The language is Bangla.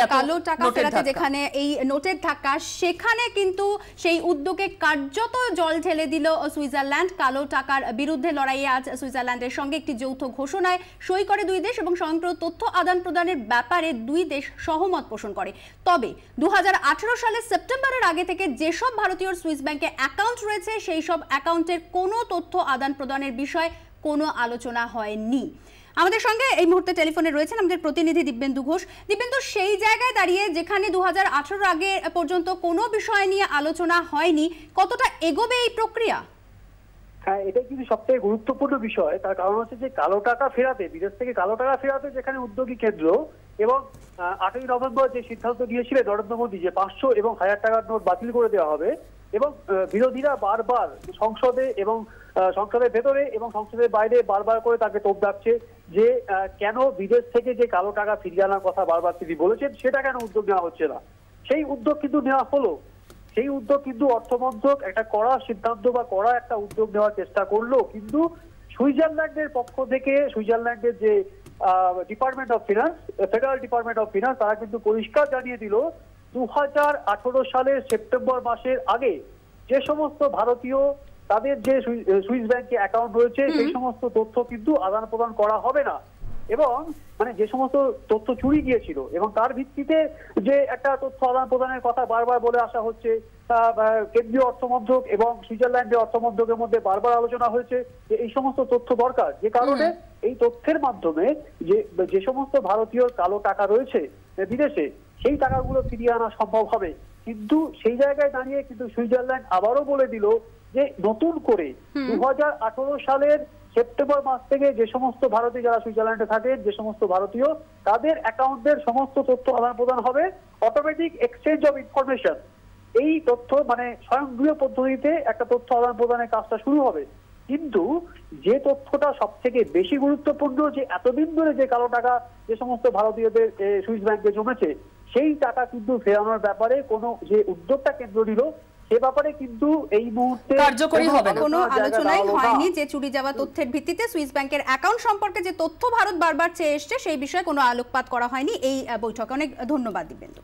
কালো টাকা ফেরাতে যেখানে এই নোটের ধাক্কা, সেখানে কিন্তু সেই উদ্যোগে কার্যত জল ঢেলে দিল সুইজারল্যান্ড। কালো টাকার বিরুদ্ধে লড়াইয়ে আজ সুইজারল্যান্ডের সঙ্গে একটি যৌথ ঘোষণায় সই করে দুই দেশ এবং স্বয়ংক্রিয় তথ্য আদান প্রদানের ব্যাপারে দুই দেশ সহমত পোষণ করে। তবে 2018 সালের সেপ্টেম্বরের আগে থেকে যেসব ভারতীয় সুইস ব্যাংকে অ্যাকাউন্ট রয়েছে সেই সব অ্যাকাউন্টের কোনো তথ্য আদান প্রদানের বিষয়ে কোনো আলোচনা হয়নি। আমাদের সঙ্গে এই মুহূর্তে টেলিফোনে রয়েছেন আমাদের প্রতিনিধি দিব্যেন্দু ঘোষ। দিব্যেন্দু, সেই জায়গায় দাঁড়িয়ে যেখানে 2018 আগে পর্যন্ত কোনো বিষয় নিয়ে আলোচনা হয়নি, কতটা এগোবে এই প্রক্রিয়া? হ্যাঁ, এটাই কিন্তু সবথেকে গুরুত্বপূর্ণ বিষয়। তার কারণ হচ্ছে যে কালো টাকা ফেরাতে, বিদেশ থেকে কালো টাকা ফেরাতে যেখানে উদ্যোগী কেন্দ্র এবং 8ই নভেম্বর যে সিদ্ধান্ত নিয়েছিলেন নরেন্দ্র মোদী যে 500 এবং 1000 টাকার নোট বাতিল করে দেওয়া হবে, এবং বিরোধীরা বারবার সংসদে এবং সংসদের ভেতরে এবং সংসদের বাইরে বারবার করে তাকে তোপ দাগছে যে কেন বিদেশ থেকে যে কালো টাকা ফিরিয়ে আনার কথা বারবার তিনি বলেছেন সেটা কেন উদ্যোগ নেওয়া হচ্ছে না। সেই উদ্যোগ কিন্তু নেওয়া হলো। সেই উদ্যোগ কিন্তু অর্থমন্ত্রক একটা কড়া সিদ্ধান্ত বা কড়া একটা উদ্যোগ নেওয়ার চেষ্টা করলো, কিন্তু সুইজারল্যান্ডের পক্ষ থেকে সুইজারল্যান্ডের যে department of finance, federal department of finance, তারা কিন্তু পরিষ্কার জানিয়ে দিল 2018 সালের সেপ্টেম্বর মাসের আগে যে সমস্ত ভারতীয় তাদের যে সুইস ব্যাংকে অ্যাকাউন্ট রয়েছে সেই সমস্ত তথ্য কিন্তু আদান প্রদান করা হবে না, এবং মানে যে সমস্ত তথ্য চুরি গিয়েছিল এবং তার ভিত্তিতে যে একটা তথ্য আদান প্রদানের কথা বারবার বলে আসা হচ্ছে, কেন্দ্রীয় অর্থমন্ত্রক এবং সুইজারল্যান্ডের অর্থমন্ত্রকের মধ্যে বারবার আলোচনা হয়েছে যে এই সমস্ত তথ্য দরকার, যে কারণে এই তথ্যের মাধ্যমে যে সমস্ত ভারতীয় কালো টাকা রয়েছে বিদেশে সেই টাকাগুলো ফিরিয়ে আনা সম্ভব হবে। কিন্তু সেই জায়গায় দাঁড়িয়ে কিন্তু সুইজারল্যান্ড আবারও বলে দিল যে নতুন করে 2018 সালের সেপ্টেম্বর মাস থেকে যে সমস্ত ভারতীয় যারা সুইজারল্যান্ডে থাকেন, যে সমস্ত ভারতীয় তাদের অ্যাকাউন্টের সমস্ত তথ্য আদান প্রদান হবে অটোমেটিক এক্সচেঞ্জ অফ ইনফরমেশন। এই তথ্য মানে স্বয়ংক্রিয় পদ্ধতিতে একটা তথ্য আদান প্রদানের কাজটা শুরু হবে। কিন্তু যে তথ্যটা সব থেকে বেশি গুরুত্বপূর্ণ, যে এতদিন ধরে যে কালো টাকা যে সমস্ত ভারতীয়দের সুইস ব্যাংকে জমেছে সেই টাকা কিন্তু ফেরানোর ব্যাপারে কোনো যে উদ্যোগটা কেন্দ্র নিল সে ব্যাপারে কিন্তু এই মুহূর্তে কার্যকরী হবে না, কোনো আলোচনাই হয়নি। যে চুরি যাওয়া তথ্যের ভিত্তিতে সুইস ব্যাংকের অ্যাকাউন্ট সম্পর্কে যে তথ্য ভারত বারবার চেয়ে এসছে সেই বিষয়ে কোনো আলোকপাত করা হয়নি এই বৈঠকে। অনেক ধন্যবাদ দিব্যেন্দু।